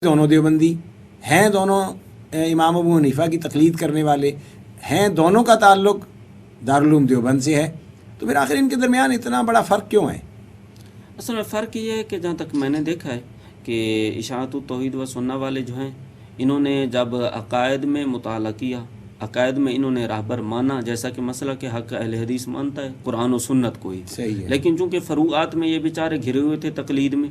دونوں دیوبندی ہیں، دونوں امام ابو حنیفہ کی تقلید کرنے والے ہیں، دونوں کا تعلق دارالعلوم دیوبند سے ہے، تو پھر آخر ان کے درمیان اتنا بڑا فرق کیوں ہے؟ اصل میں فرق یہ ہے کہ جہاں تک میں نے دیکھا ہے کہ اشاعت التوحید و سنہ والے جو ہیں، انہوں نے جب عقائد میں مطالعہ کیا، عقائد میں انہوں نے راہبر مانا، جیسا کہ مسئلہ کہ حق اہل حدیث مانتا ہے قرآن و سنت کو ہی، صحیح ہے، لیکن چونکہ فروعات میں یہ بیچارے گھرے ہوئے تھے تقلید میں،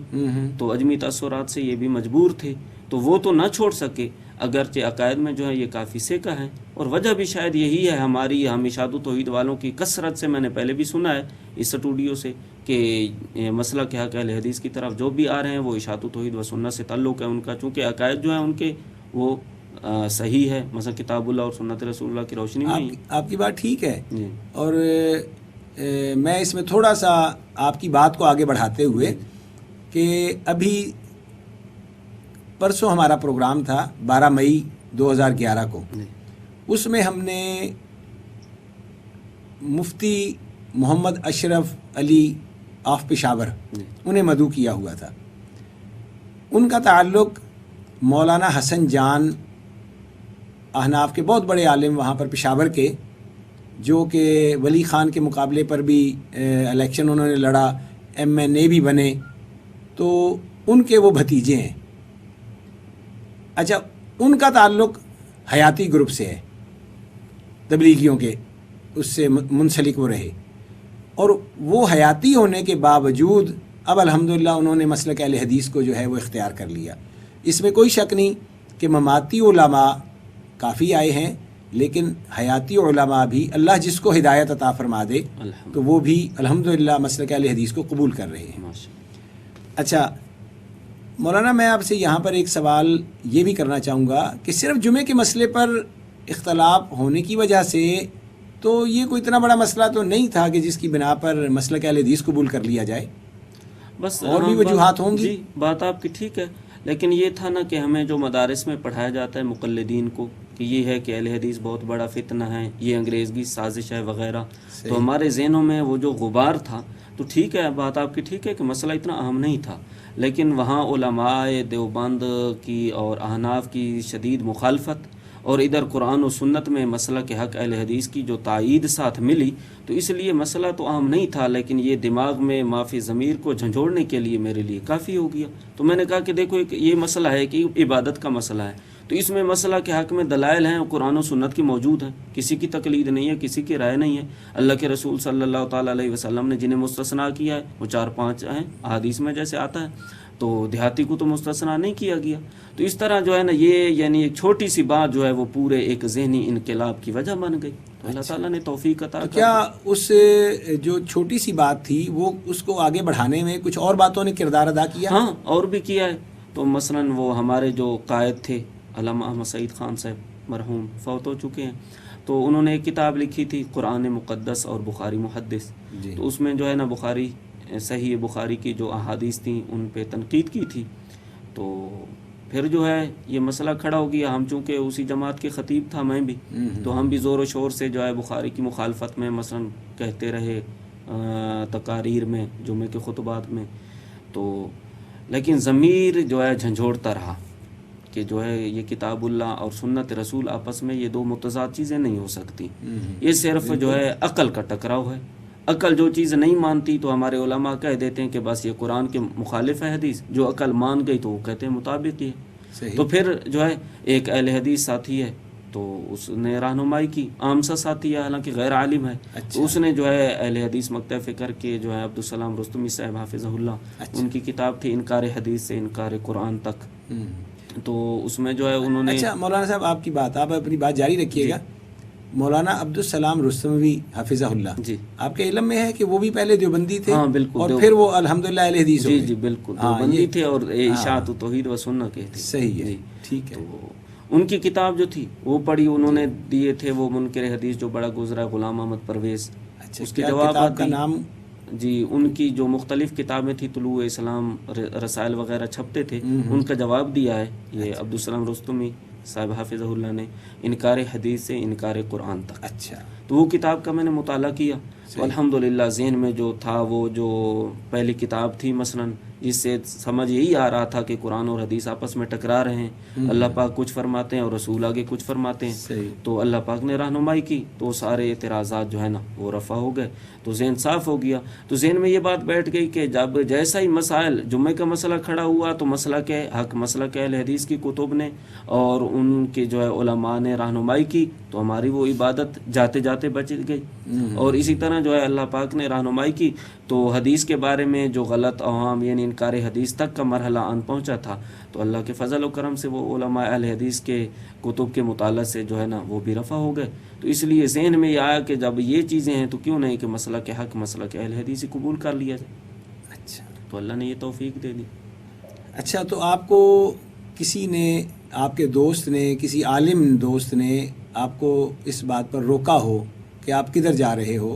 تو عجمی تاثرات سے یہ بھی مجبور تھے، تو وہ تو نہ چھوڑ سکے، اگرچہ عقائد میں جو ہے یہ کافی سیکا ہے، اور وجہ بھی شاید یہی ہے ہماری، ہم اشاعت التوحید والوں کی کثرت سے، میں نے پہلے بھی سنا ہے اس اسٹوڈیو سے کہ مسئلہ کہ حق اہل حدیث کی طرف جو بھی آ رہے ہیں وہ اشاعت التوحید و سنت سے تعلق ہے ان کا، چونکہ عقائد جو ہیں ان کے وہ صحیح ہے، مثلا کتاب اللہ اور سنت رسول اللہ کی روشنی میں آپ کی بات ٹھیک ہے، جی، اور میں اس میں تھوڑا سا آپ کی بات کو آگے بڑھاتے ہوئے کہ ابھی پرسوں ہمارا پروگرام تھا 12 مئی 2011 کو، اس میں ہم نے مفتی محمد اشرف علی آف پشاور انہیں مدعو کیا ہوا تھا، ان کا تعلق مولانا حسن جان احناف کے بہت بڑے عالم وہاں پر پشاور کے، جو کہ ولی خان کے مقابلے پر بھی الیکشن انہوں نے لڑا، MNA بھی بنے، تو ان کے وہ بھتیجے ہیں۔ اچھا، ان کا تعلق حیاتی گروپ سے ہے، تبلیغیوں کے، اس سے منسلک وہ رہے، اور وہ حیاتی ہونے کے باوجود اب الحمدللہ انہوں نے مسلک اہل حدیث کو جو ہے وہ اختیار کر لیا۔ اس میں کوئی شک نہیں کہ مماتی علماء کافی آئے ہیں، لیکن حیاتی علماء بھی اللہ جس کو ہدایت عطا فرما دے تو وہ بھی الحمدللہ مسلک اہل حدیث کو قبول کر رہے ہیں۔ اچھا مولانا، میں آپ سے یہاں پر ایک سوال یہ بھی کرنا چاہوں گا کہ صرف جمعے کے مسئلے پر اختلاف ہونے کی وجہ سے تو یہ کوئی اتنا بڑا مسئلہ تو نہیں تھا کہ جس کی بنا پر مسلک اہل حدیث قبول کر لیا جائے، بس اور بھی وجوہات ہوں گی؟ جی، بات آپ کی ٹھیک ہے، لیکن یہ تھا نا کہ ہمیں جو مدارس میں پڑھایا جاتا ہے مقلدین کو کہ یہ ہے کہ اہل حدیث بہت بڑا فتنہ ہے، یہ انگریزی سازش ہے وغیرہ، تو ہمارے ذہنوں میں وہ جو غبار تھا، تو ٹھیک ہے، بات آپ کی ٹھیک ہے کہ مسئلہ اتنا اہم نہیں تھا، لیکن وہاں علماء دیوبند کی اور احناف کی شدید مخالفت، اور ادھر قرآن و سنت میں مسئلہ کے حق اہل حدیث کی جو تائید ساتھ ملی، تو اس لیے مسئلہ تو عام نہیں تھا، لیکن یہ دماغ میں معافی ضمیر کو جھنجھوڑنے کے لیے میرے لیے کافی ہو گیا۔ تو میں نے کہا کہ دیکھو ایک یہ مسئلہ ہے کہ عبادت کا مسئلہ ہے، تو اس میں مسئلہ کے حق میں دلائل ہیں، قرآن و سنت کی موجود ہیں، کسی کی تقلید نہیں ہے، کسی کی رائے نہیں ہے۔ اللہ کے رسول صلی اللہ تعالیٰ علیہ وسلم نے جنہیں مستثنیٰ کیا ہے وہ 4-5 ہیں، احادیث میں جیسے آتا ہے، تو دیہاتی کو تو مستثنیٰ نہیں کیا گیا۔ تو اس طرح جو ہے نا یہ یعنی ایک چھوٹی سی بات جو ہے وہ پورے ایک ذہنی انقلاب کی وجہ بن گئی، تو اللہ تعالیٰ نے توفیق عطا تو کر کیا اس جو چھوٹی سی بات تھی وہ اس کو آگے بڑھانے میں کچھ اور باتوں نے کردار ادا کیا؟ ہاں، اور بھی کیا ہے، تو مثلاً وہ ہمارے جو قائد تھے علامہ احمد سعید خان صاحب مرحوم، فوت ہو چکے ہیں، تو انہوں نے ایک کتاب لکھی تھی قرآن مقدس اور بخاری محدث، تو اس میں جو ہے نا بخاری صحیح بخاری کی جو احادیث تھیں ان پہ تنقید کی تھی، تو پھر جو ہے یہ مسئلہ کھڑا ہو گیا، ہم چونکہ اسی جماعت کے خطیب تھا میں بھی، تو ہم بھی زور و شور سے جو ہے بخاری کی مخالفت میں مثلاً کہتے رہے تقاریر میں، جمعے کے خطبات میں، تو لیکن ضمیر جو ہے جھنجھوڑتا رہا کہ جو ہے یہ کتاب اللہ اور سنت رسول آپس میں یہ دو متضاد چیزیں نہیں ہو سکتی، یہ صرف جو ہے عقل کا ٹکراؤ ہے، عقل جو چیز نہیں مانتی تو ہمارے علماء کہہ دیتے ہیں کہ بس یہ قرآن کے مخالف ہے حدیث، جو عقل مان گئی تو وہ کہتے ہیں مطابق ہی ہے۔ تو پھر جو ہے ایک اہل حدیث ساتھی ہے تو اس نے رہنمائی کی، عام سا ساتھی ہے حالانکہ غیر عالم ہے، تو اس نے جو ہے اہل حدیث مکتب فکر کے جو ہے عبدالسلام رستمی صاحب حافظہ اللہ، ان کی کتاب تھی انکار حدیث سے انکار قرآن تک، تو اس میں جو ہے انہوں نے۔ اچھا مولانا صاحب، آپ کی بات، آپ اپنی بات جاری رکھیے گا۔ مولانا عبدالسلام رستمی حافظہ اللہ، جی، آپ کے علم میں ہے کہ وہ بھی پہلے دیوبندی تھے؟ ہاں بالکل، اور پھر وہ الحمدللہ اہل حدیث ہو گئے؟ جی بالکل، دیوبندی تھے اور اشاعت توحید و سنت کے تھے۔ صحیح ہے، ٹھیک ہے۔ تو ان کی کتاب جو تھی وہ پڑھی، انہوں نے دیے تھے وہ منکر حدیث جو بڑا گزرا غلام احمد پرویز، اچھا، اس کے کیا جواب کتاب کا نام؟ جی، ان کی جو مختلف کتابیں تھیں، طلوع اسلام رسائل وغیرہ چھپتے تھے، ان کا جواب دیا ہے یہ عبدالسلام رستمی صاحب حافظہ اللہ نے، انکار حدیث سے انکار قرآن تک۔ اچھا، تو وہ کتاب کا میں نے مطالعہ کیا، تو الحمدللہ ذہن میں جو تھا وہ جو پہلی کتاب تھی مثلاً جس سے سمجھ یہی آ رہا تھا کہ قرآن اور حدیث آپس میں ٹکرا رہے ہیں، اللہ پاک کچھ فرماتے ہیں اور رسول آگے کچھ فرماتے ہیں. صحیح. تو اللہ پاک نے رہنمائی کی تو سارے اعتراضات جو ہے نا وہ رفع ہو گئے، تو ذہن صاف ہو گیا. تو ذہن میں یہ بات بیٹھ گئی کہ جب جیسا ہی مسائل جمعے کا مسئلہ کھڑا ہوا تو مسئلہ کے حق مسئلہ کے اہل حدیث کی کتب نے اور ان کے جو ہے علماء نے رہنمائی کی تو ہماری وہ عبادت جاتے جاتے بچ گئی. اور اسی طرح جو ہے اللہ پاک نے رہنمائی کی تو حدیث کے بارے میں جو غلط عوام یعنی انکار حدیث تک کا مرحلہ آن پہنچا تھا تو اللہ کے فضل و کرم سے وہ علماء اہل حدیث کے کتب کے مطالعہ سے جو ہے نا وہ بھی رفع ہو گئے. تو اس لیے ذہن میں یہ آیا کہ جب یہ چیزیں ہیں تو کیوں نہیں کہ مسئلہ کے حق مسئلہ کے اہل حدیث ہی قبول کر لیا جائے. اچھا تو اللہ نے یہ توفیق دے دی. اچھا، تو آپ کو کسی نے، آپ کے دوست نے، کسی عالم دوست نے آپ کو اس بات پر روکا ہو کہ آپ کدھر جا رہے ہو؟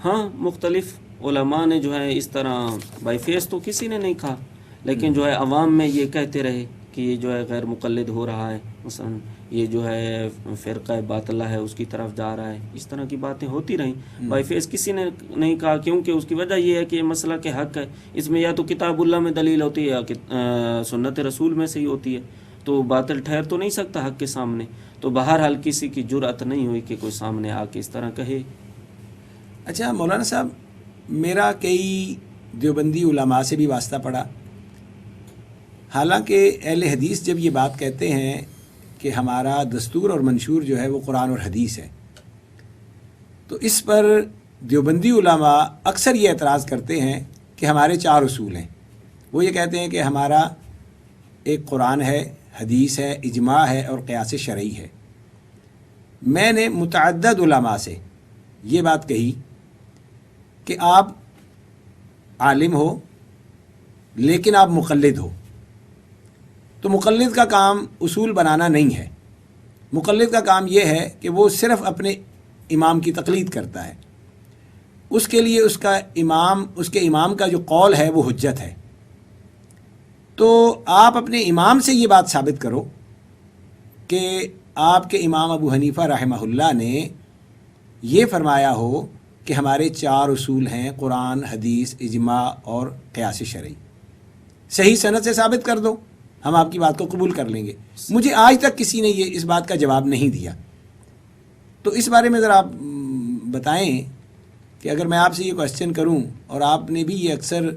ہاں، مختلف علماء نے جو ہے اس طرح بائی فیس تو کسی نے نہیں کہا، لیکن جو ہے عوام میں یہ کہتے رہے کہ یہ جو ہے غیر مقلد ہو رہا ہے، مثلا یہ جو ہے فرقہ باطلہ ہے اس کی طرف جا رہا ہے، اس طرح کی باتیں ہوتی رہیں. بائی فیس کسی نے نہیں کہا، کیونکہ اس کی وجہ یہ ہے کہ یہ مسئلہ کے حق ہے، اس میں یا تو کتاب اللہ میں دلیل ہوتی ہے یا سنت رسول میں سے ہی ہوتی ہے، تو باطل ٹھہر تو نہیں سکتا حق کے سامنے. تو بہرحال کسی کی جرأت نہیں ہوئی کہ کوئی سامنے آ کے اس طرح کہے. اچھا مولانا صاحب، میرا کئی دیوبندی علماء سے بھی واسطہ پڑا، حالانکہ اہل حدیث جب یہ بات کہتے ہیں کہ ہمارا دستور اور منشور جو ہے وہ قرآن اور حدیث ہے، تو اس پر دیوبندی علماء اکثر یہ اعتراض کرتے ہیں کہ ہمارے 4 اصول ہیں. وہ یہ کہتے ہیں کہ ہمارا ایک قرآن ہے، حدیث ہے، اجماع ہے اور قیاس شرعی ہے. میں نے متعدد علماء سے یہ بات کہی کہ آپ عالم ہو لیکن آپ مقلد ہو، تو مقلد کا کام اصول بنانا نہیں ہے. مقلد کا کام یہ ہے کہ وہ صرف اپنے امام کی تقلید کرتا ہے، اس کے لیے اس کے امام کا جو قول ہے وہ حجت ہے. تو آپ اپنے امام سے یہ بات ثابت کرو کہ آپ کے امام ابو حنیفہ رحمہ اللہ نے یہ فرمایا ہو کہ ہمارے 4 اصول ہیں، قرآن، حدیث، اجماع اور قیاس شرعی. صحیح سند سے ثابت کر دو، ہم آپ کی بات کو قبول کر لیں گے. مجھے آج تک کسی نے اس بات کا جواب نہیں دیا. تو اس بارے میں ذرا آپ بتائیں کہ اگر میں آپ سے یہ کوشچن کروں، اور آپ نے بھی یہ اکثر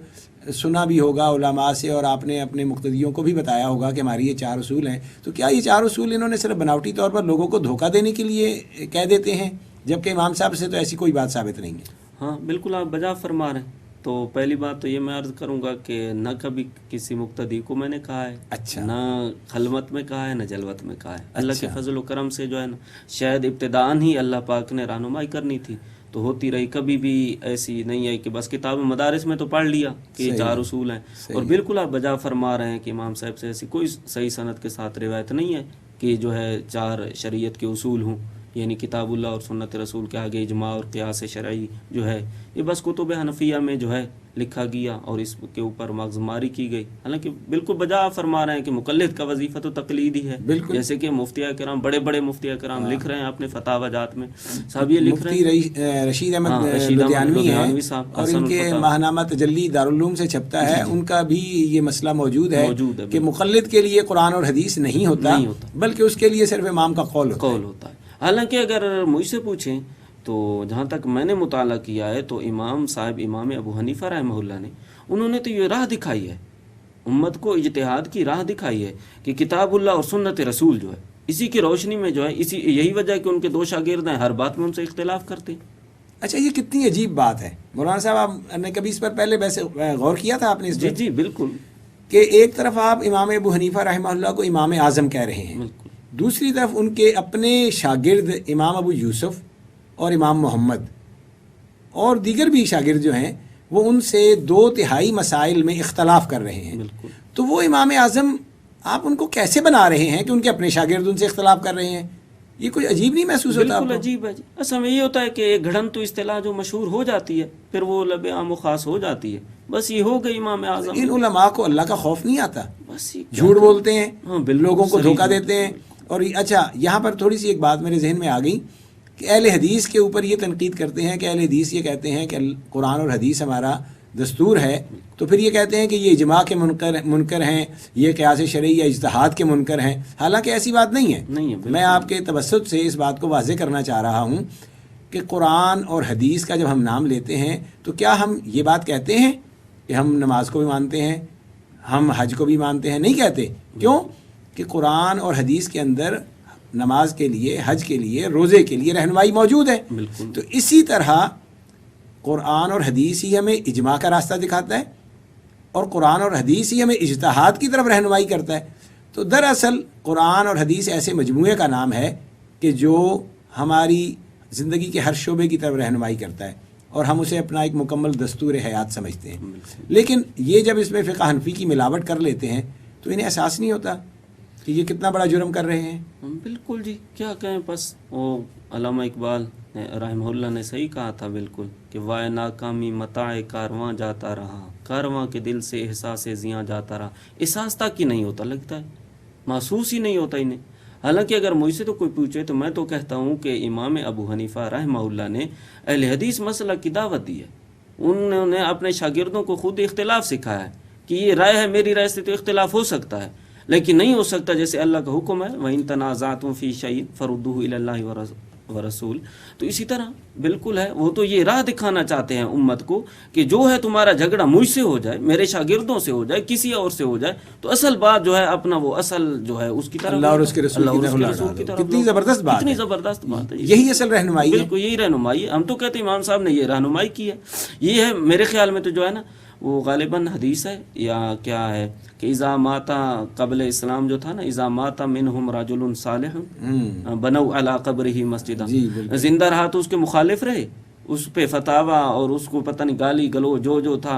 سنا بھی ہوگا علماء سے اور آپ نے اپنے مقتدیوں کو بھی بتایا ہوگا کہ ہماری یہ 4 اصول ہیں، تو کیا یہ 4 اصول انہوں نے صرف بناوٹی طور پر لوگوں کو دھوکہ دینے کے لیے کہہ دیتے ہیں، جبکہ امام صاحب سے تو ایسی کوئی بات ثابت نہیں ہے؟ ہاں بالکل، آپ بجا فرما رہے ہیں. تو پہلی بات تو یہ میں عرض کروں گا کہ نہ کبھی کسی مقتدی کو میں نے کہا ہے، اچھا، نہ خلوت میں کہا ہے نہ جلوت میں کہا ہے. اللہ کے فضل و کرم سے جو ہے نا شاید ابتداءً ہی اللہ پاک نے رہنمائی کرنی تھی تو ہوتی رہی، کبھی بھی ایسی نہیں ہے کہ بس کتاب مدارس میں تو پڑھ لیا کہ یہ 4 اصول ہیں. اور بالکل آپ بجا فرما رہے ہیں کہ امام صاحب سے ایسی کوئی صحیح سند کے ساتھ روایت نہیں ہے کہ جو ہے 4 شریعت کے اصول ہوں، یعنی کتاب اللہ اور سنت رسول کے آگے اجماع اور قیاس شرعی جو ہے یہ بس کتب حنفیہ میں جو ہے لکھا گیا اور اس کے اوپر مغزماری کی گئی. حالانکہ بالکل بجا فرما رہے ہیں کہ مقلد کا وظیفہ تو تقلید ہی ہے، جیسے کہ مفتیہ کرام، بڑے بڑے مفتیہ کرام لکھ رہے ہیں اپنے فتاوی جات میں. صاحب یہ لکھ رہے ہیں، مفتی رشید احمد لدھیانوی ہیں صاحب، اور ان کے ماہنامہ تجلی دارالعلوم سے چھپتا ہے، ان کا بھی یہ مسئلہ موجود ہے کہ مقلد کے لیے قرآن اور حدیث نہیں ہوتا بلکہ اس کے لیے صرف امام کا قول ہوتا ہے. حالانکہ اگر مجھ سے پوچھیں تو جہاں تک میں نے مطالعہ کیا ہے تو امام صاحب امام ابو حنیفہ رحمہ اللہ نے انہوں نے تو یہ راہ دکھائی ہے، امت کو اجتہاد کی راہ دکھائی ہے کہ کتاب اللہ اور سنت رسول جو ہے اسی کی روشنی میں جو ہے یہی وجہ ہے کہ ان کے 2 شاگرد ہیں، ہر بات میں ان سے اختلاف کرتے ہیں. اچھا، یہ کتنی عجیب بات ہے مولانا صاحب، آپ نے کبھی اس پر پہلے ویسے غور کیا تھا آپ نے؟ جی بالکل، کہ ایک طرف آپ امام ابو حنیفہ رحمہ اللہ کو امام اعظم کہہ رہے ہیں، دوسری طرف ان کے اپنے شاگرد امام ابو یوسف اور امام محمد اور دیگر بھی شاگرد جو ہیں وہ ان سے 2/3 مسائل میں اختلاف کر رہے ہیں. تو وہ امام اعظم آپ ان کو کیسے بنا رہے ہیں کہ ان کے اپنے شاگرد ان سے اختلاف کر رہے ہیں؟ یہ کوئی عجیب نہیں محسوس ہوتا؟ بالکل عجیب ہے جی. اصل میں یہ ہوتا ہے کہ ایک گھڑن تو اصطلاح جو مشہور ہو جاتی ہے پھر وہ لب عام و خاص ہو جاتی ہے، بس یہ ہو گئی امام اعظم. ان علماء کو اللہ کا خوف نہیں آتا، بس جھوٹ بولتے ہیں، لوگوں کو دھوکہ دیتے ہیں. اور اچھا، یہاں پر تھوڑی سی ایک بات میرے ذہن میں آ گئی کہ اہل حدیث کے اوپر یہ تنقید کرتے ہیں کہ اہل حدیث یہ کہتے ہیں کہ قرآن اور حدیث ہمارا دستور ہے تو پھر یہ کہتے ہیں کہ یہ اجماع کے منکر ہیں، یہ قیاس شرعی یا اجتہاد کے منکر ہیں، حالانکہ ایسی بات نہیں ہے۔ میں آپ کے توسط سے اس بات کو واضح کرنا چاہ رہا ہوں کہ قرآن اور حدیث کا جب ہم نام لیتے ہیں تو کیا ہم یہ بات کہتے ہیں کہ ہم نماز کو بھی مانتے ہیں، ہم حج کو بھی مانتے ہیں؟ نہیں کہتے۔ کیوں؟ کہ قرآن اور حدیث کے اندر نماز کے لیے، حج کے لیے، روزے کے لیے رہنمائی موجود ہے۔ تو اسی طرح قرآن اور حدیث ہی ہمیں اجماع کا راستہ دکھاتا ہے اور قرآن اور حدیث ہی ہمیں اجتہاد کی طرف رہنمائی کرتا ہے۔ تو دراصل قرآن اور حدیث ایسے مجموعے کا نام ہے کہ جو ہماری زندگی کے ہر شعبے کی طرف رہنمائی کرتا ہے اور ہم اسے اپنا ایک مکمل دستور حیات سمجھتے ہیں۔ لیکن یہ جب اس میں فقہ حنفی کی ملاوٹ کر لیتے ہیں تو انہیں احساس نہیں ہوتا کہ یہ کتنا بڑا جرم کر رہے ہیں۔ بالکل جی، کیا کہیں، بس وہ علامہ اقبال رحمہ اللہ نے صحیح کہا تھا بالکل کہ وائے ناکامی متاع کارواں جاتا رہا، کارواں کے دل سے احساس زیاں جاتا رہا۔ احساس تک ہی نہیں ہوتا، لگتا ہے محسوس ہی نہیں ہوتا انہیں۔ حالانکہ اگر مجھ سے تو کوئی پوچھے تو میں تو کہتا ہوں کہ امام ابو حنیفہ رحمہ اللہ نے اہل حدیث مسئلہ کی دعوت دی ہے۔ انہوں نے اپنے شاگردوں کو خود اختلاف سکھایا ہے کہ یہ رائے ہے، میری رائے سے تو اختلاف ہو سکتا ہے لیکن نہیں ہو سکتا جیسے اللہ کا حکم ہے، وَإِن تَنَازَعْتُمْ فِي شَيْءٍ فَرُدُّوهُ إِلَى اللَّهِ ورسول۔ تو اسی طرح بالکل ہے، وہ تو یہ راہ دکھانا چاہتے ہیں امت کو کہ جو ہے تمہارا جھگڑا مجھ سے ہو جائے، میرے شاگردوں سے ہو جائے، کسی اور سے ہو جائے، تو اصل بات جو ہے اپنا وہ اصل جو ہے اس کی طرف، اللہ اور اس کے رسول کی طرف۔ کتنی زبردست بات ہے، کتنی زبردست بات ہے، یہی اصل رہنمائی ہے۔ بالکل یہی رہنمائی ہے۔ ہم تو کہتے ہیں امام صاحب نے یہ رہنمائی کی ہے۔ یہ ہے میرے خیال میں تو جو ہے نا وہ غالباً حدیث ہے یا کیا ہے کہ اذا ماتا، قبل اسلام جو تھا نا، اذا ماتا منہم رجل صالح بنوا علی قبرہ مسجدا، زندہ رہا تو اس کے مخالف رہے، اس پہ فتاوا اور اس کو پتہ نہیں گالی گلو جو تھا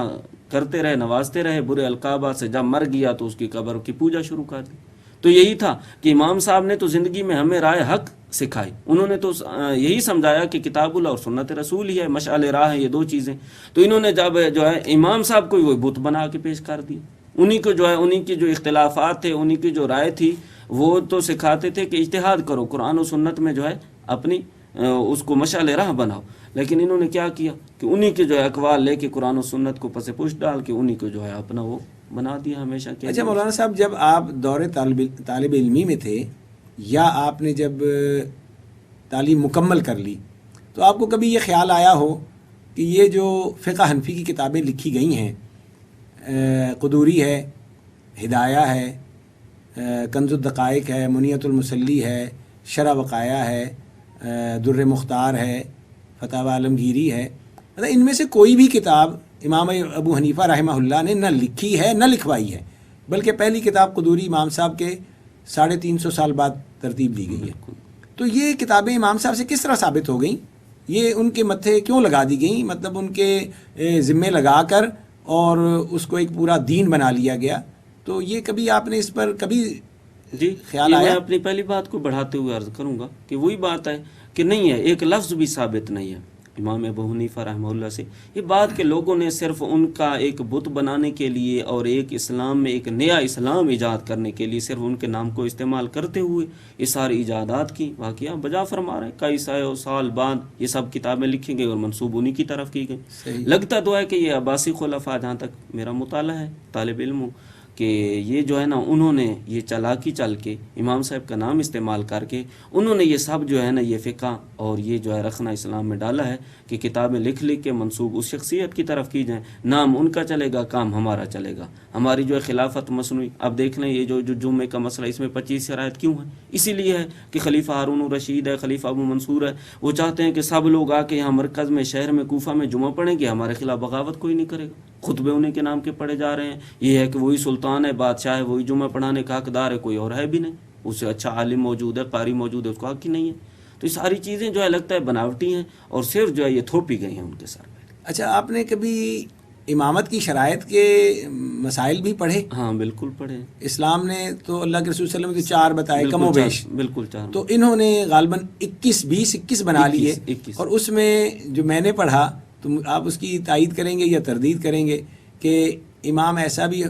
کرتے رہے، نوازتے رہے برے القابات سے، جب مر گیا تو اس کی قبر کی پوجا شروع کر دی۔ تو یہی تھا کہ امام صاحب نے تو زندگی میں ہمیں رائے حق سکھائی، انہوں نے تو یہی سمجھایا کہ کتاب اللہ اور سنت رسول ہی ہے، مشعل راہ ہے، یہ دو چیزیں۔ تو انہوں نے جب جو ہے امام صاحب کو وہ بت بنا کے پیش کر دی، انہی کو جو ہے انہی کی جو اختلافات تھے، انہی کی جو رائے تھی، وہ تو سکھاتے تھے کہ اجتہاد کرو، قرآن و سنت میں جو ہے اپنی اس کو مشعل راہ بناؤ۔ لیکن انہوں نے کیا کیا کہ انہی کے جو ہے اقوال لے کے قرآن و سنت کو پس پشت ڈال کے انہی کو جو ہے اپنا وہ بنا دیا ہمیشہ کے۔ اچھا مولانا صاحب، جب آپ دور طالب علمی میں تھے یا آپ نے جب تعلیم مکمل کر لی تو آپ کو کبھی یہ خیال آیا ہو کہ یہ جو فقہ حنفی کی کتابیں لکھی گئی ہیں، قدوری ہے، ہدایہ ہے، کنز الدقائق ہے، منیت المسلی ہے، شرح وقایہ ہے، در مختار ہے، فتاوی عالمگیری ہے، مطلب ان میں سے کوئی بھی کتاب امام ابو حنیفہ رحمہ اللہ نے نہ لکھی ہے نہ لکھوائی ہے، بلکہ پہلی کتاب قدوری امام صاحب کے 350 سال بعد ترتیب دی گئی ہے۔ تو یہ کتابیں امام صاحب سے کس طرح ثابت ہو گئیں؟ یہ ان کے متھے کیوں لگا دی گئیں؟ مطلب ان کے ذمے لگا کر اور اس کو ایک پورا دین بنا لیا گیا۔ تو یہ کبھی آپ نے اس پر کبھی خیال آیا؟ میں اپنی پہلی بات کو بڑھاتے ہوئے عرض کروں گا کہ وہی بات ہے کہ نہیں ہے، ایک لفظ بھی ثابت نہیں ہے امام ابو حنیفہ رحمہ اللہ سے یہ بات کہ لوگوں نے صرف ان کا ایک بت بنانے کے لیے اور ایک اسلام میں ایک نیا اسلام ایجاد کرنے کے لیے صرف ان کے نام کو استعمال کرتے ہوئے یہ ساری ایجادات کی واقعہ بجا فرما رہے ہیں۔ کئی سال بعد یہ سب کتابیں لکھی گئی اور منسوب انہی کی طرف کی گئی۔ لگتا تو ہے کہ یہ عباسی خلفاء، جہاں تک میرا مطالعہ ہے طالب علموں، کہ یہ جو ہے نا انہوں نے یہ چلاکی چل کے امام صاحب کا نام استعمال کر کے انہوں نے یہ سب جو ہے نا یہ فقہ اور یہ جو ہے رکھنا اسلام میں ڈالا ہے کہ کتابیں لکھ کے منسوب اس شخصیت کی طرف کی جائیں، نام ان کا چلے گا، کام ہمارا چلے گا، ہماری جو ہے خلافت مصنوعی۔ اب دیکھ لیں یہ جو جمعے کا مسئلہ، اس میں 25 شرائط کیوں ہے؟ اسی لیے ہے کہ خلیفہ ہارون الرشید ہے، خلیفہ ابو منصور ہے، وہ چاہتے ہیں کہ سب لوگ آ کے یہاں مرکز میں، شہر میں، کوفہ میں جمعہ پڑھیں گے، ہمارے خلاف بغاوت کوئی نہیں کرے گا، خطبے انہیں کے نام کے پڑھے جا رہے ہیں۔ یہ ہے کہ وہی سلطان ہے، بادشاہ ہے، وہی جمعہ پڑھانے کا حقدار ہے، کوئی اور ہے بھی نہیں، اس سے اچھا عالم موجود ہے، قاری موجود ہے، اس کو حق ہی نہیں ہے۔ تو یہ ساری چیزیں جو ہے لگتا ہے بناوٹی ہیں اور صرف جو ہے یہ تھوپی گئی ہیں ان کے سر پہ۔ اچھا، آپ نے کبھی امامت کی شرائط کے مسائل بھی پڑھے؟ ہاں بالکل پڑھے۔ اسلام نے تو اللہ کے رسول صلی اللہ علیہ وسلم کے 4 بتائے، کم و بیش، بالکل 4، تو انہوں نے غالباً 21 بنا لیے، اور اس میں جو میں نے پڑھا تو آپ اس کی تائید کریں گے یا تردید کریں گے کہ امام ایسا بھی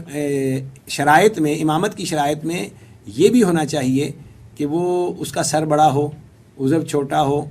شرائط میں، امامت کی شرائط میں یہ بھی ہونا چاہیے کہ وہ اس کا سر بڑا ہو، عضو چھوٹا ہو،